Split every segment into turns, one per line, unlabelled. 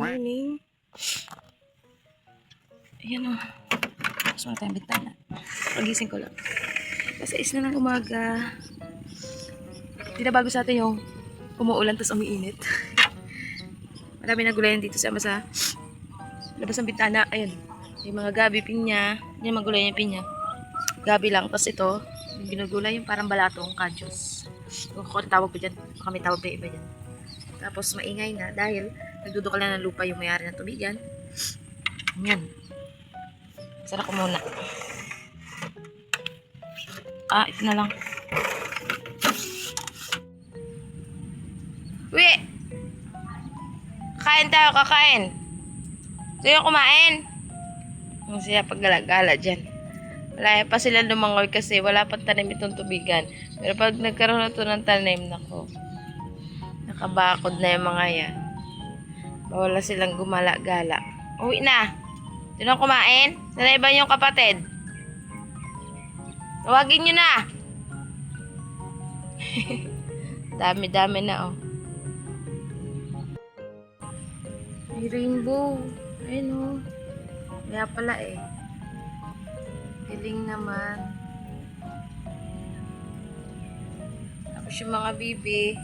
morning. Ayan o. Mas mga tayong bintana. Pagising ko lang. Kasi is na ng umaga. Hindi na bago sa atin yung umuulan tapos umiinit. Marami na gulayan dito sa labas ng bintana. Ayan. Yung mga gabi, pinya. Yung mga gulay yung pinya. Gabi lang. Tapos ito, yung ginugulay yung parang balatong kadyos. Kung tawag ko dyan. Baka may tawag pa iba dyan. Tapos maingay na dahil nagdudukal na ng lupa yung may-ari ng tubigan. Yan. Sarap ko muna. Ito na lang. Uwi! Kakain tayo, kakain. Gusto yung kumain? Ang siya paggalagala dyan. Wala pa sila lumangoy kasi wala pang tanim itong tubigan. Pero pag nagkaroon na ito ng tanim, nako. Nakabakod na yung mga yan. Bawala silang gumala-gala. Uwi na. Sino kumain? Sana iba yung kapatid. Tawagin nyo na. Dami-dami na, oh. May rainbow. Ayun, oh. Kaya pala, eh. Galing naman. Tapos yung mga bibi.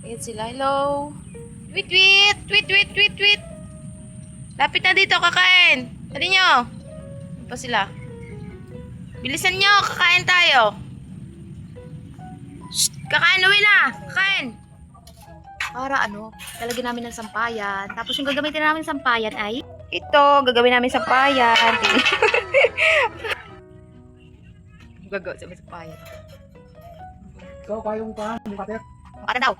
Ayan sila. Hello. Tweet, tweet. Tweet, tweet, tweet, tweet. Lapit na dito, kakain. Dali nyo. Ano pa sila? Bilisan nyo, kakain tayo. Shh, kakain, uwi na. Kakain. Para lalagyan namin ng sampayan. Tapos yung gagamitin namin sampayan ay ito, gagawin namin sampayan. Gagawin namin sampayan.
Ikaw kayong ka, yung kater.
Makata daw.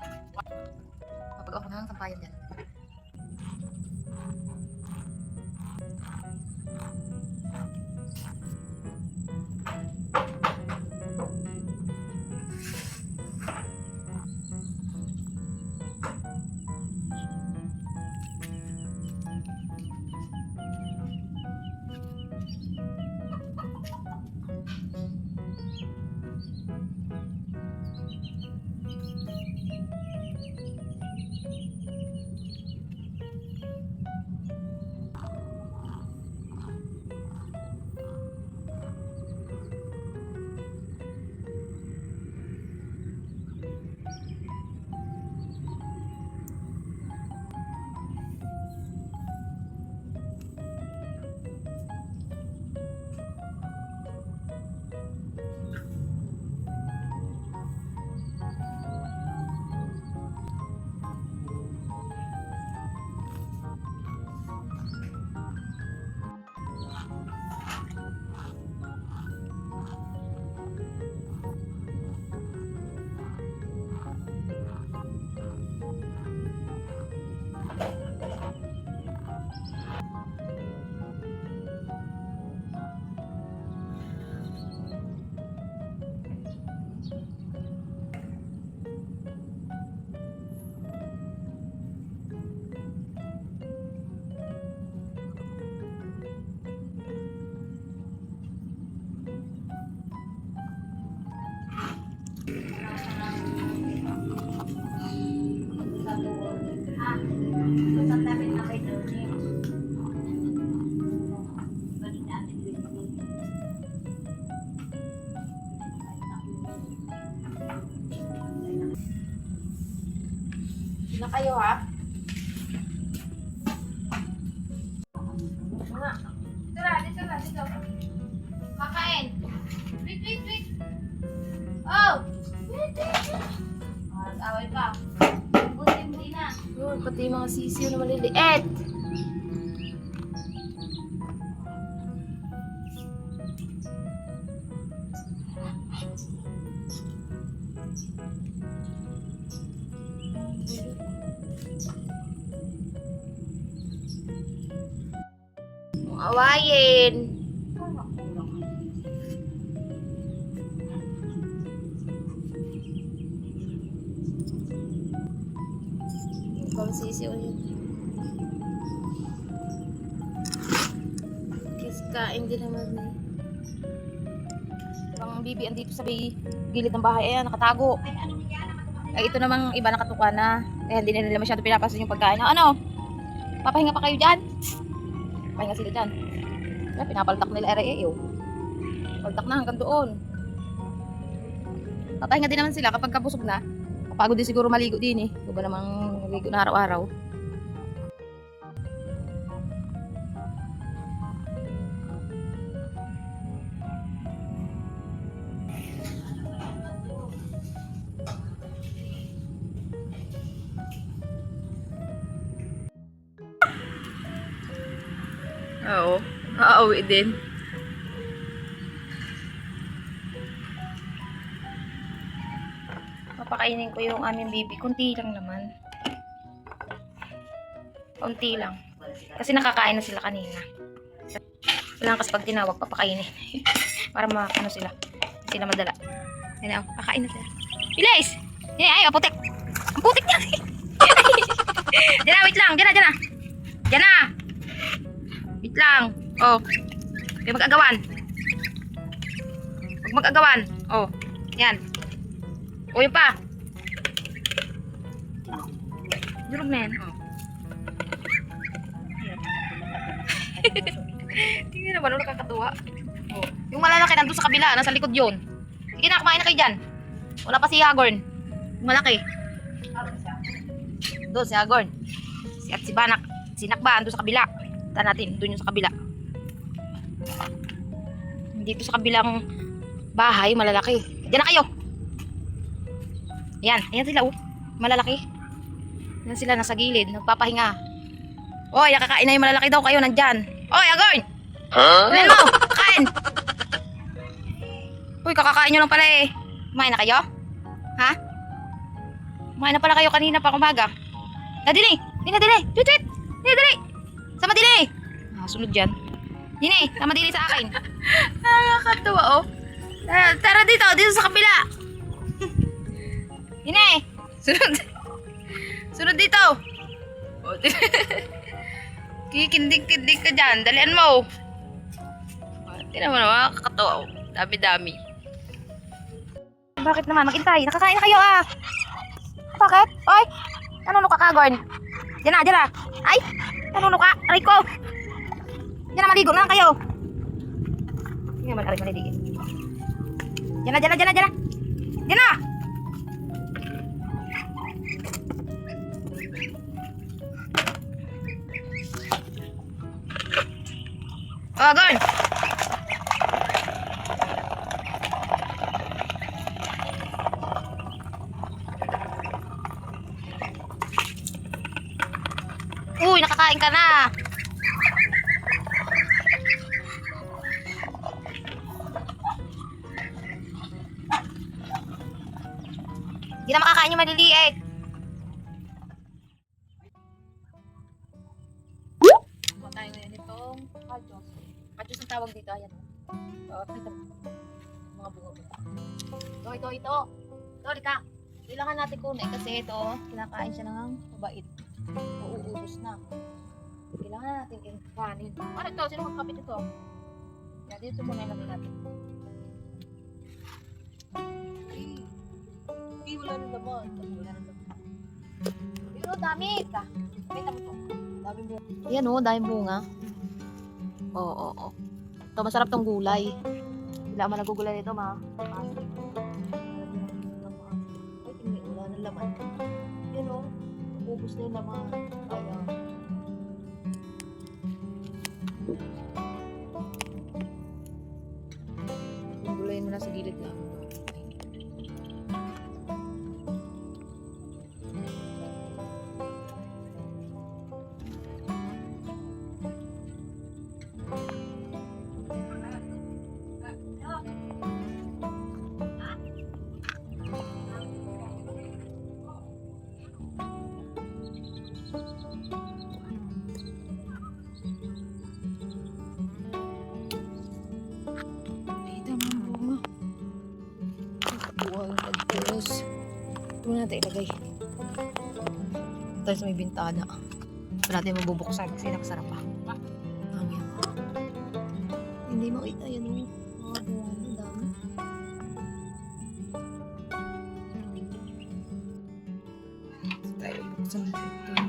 Mapagawa ko na ng sampayan dyan. Na kayo, ha? Dito. Kakain. Tweet, tweet, tweet. Oh! Tweet, tweet, tweet. Away pa. Buti na. Pati yung mga sisiyo na maliliit. Awayin. Ikaw sisiyo yun. Kain din naman eh. Ang bibi andito sa gilid ng bahay. Ayan, nakatago. Ay, ito namang iba nakatuka na. Kaya hindi na nila masyado pinapasin yung pagkain. Ano? Papahinga pa kayo dyan. Pahinga sila dyan. Kaya pinapaltak nila RAA, oh. Paltak na hanggang doon. Papahinga din naman sila kapag kabusog na. Kapagod din siguro maligo din eh. Diba namang maligo na araw-araw. Oo. Aawi din. Papakainin ko yung aming baby. Kunti lang naman. Kunti lang. Kasi nakakain na sila kanina. Kailangan kasi pag tinawag, papakainin. Para ano sila. Hindi sila madala. Yan na, kakain na sila. Bilis! Yan, ay, putik! Ang putik niya! Diyan na, wait lang. Diyan na, diyan na. Diyan na! Wait lang. Oh. Huwag mag-agawan. Huwag mag-agawan. Oh. Yan. O, yun pa. Durog na yan. Oh. Tingnan naman, nakakatuwa. Oh. Yung malalaki nandun sa kabila, nasa likod yun. Sige na, kumain na kayo dyan. Wala pa si Hagorn. Yung malaki. Doon si Hagorn. At si Banak. Si Nakba, doon sa kabila. Taan natin, doon yung sa kabila. Dito sa kabilang bahay, malalaki. Diyan na kayo. Ayan, ayan sila oh. Malalaki. Ayan sila, nasa gilid, nagpapahinga. Oy, nakakain na yung malalaki daw kayo, nandyan. Oy, Hagorn! Huh? Mo, kakain! Uy, kakakain nyo lang pala eh. Kumain na kayo? Ha? Kumain na pala kayo kanina pa umaga. Dili! Tweet! Dili! Sama dili! Ah, sunod dyan. Dini, sama dili sa akin. Nakakatuwa oh. Tara dito sa kabila. Dini! Sunod dito. Oh, kikindig-kindig ka dyan. Dalian mo. Tingnan mo naman, nakakatuwa oh. Dami-dami. Bakit naman? Mag-intay. Nakakain na kayo ah. Bakit? Oy! Ano ka, Hagorn? Diyan na. Ay! Ano ka? Aray ko! Diyan na, maligo na lang kayo. Hindi naman, aray maliligin. Diyan na. Diyan na! Oh, Hagorn! Uy, nakakain ka na. Hindi na makakain yung maliliit. Kuha tayo ngayon itong kajos. Kajos ang tawag dito. Ayan. Ito. Mga bunga. Ito. Ito, Rika. Kailangan natin kunin kasi ito, kinakain siya ng mabait. Uuubos na. Kailangan natin kanin. Ano ito? Sino magkapit ito? Yan, dito muna ilagay natin. Hindi, wala nang laman. Pero dami. Kita mo ito. Daming bunga. Yan o, daming bunga. Oo. Ito, masarap tong gulay. Wala man nagugulay nito, ma. Ay, tingnan, wala nang laman. Yan o. Ubus na yung laman. Kaya. Gulayin mo na sa gilid lang. Ito natin ilagay. Tayo sa may bintana. Ito natin mabubuksan kasi nakasarap pa. Hangin. Hindi makita yan o. Mga buwan. Dami. Tayo buksan natin ito.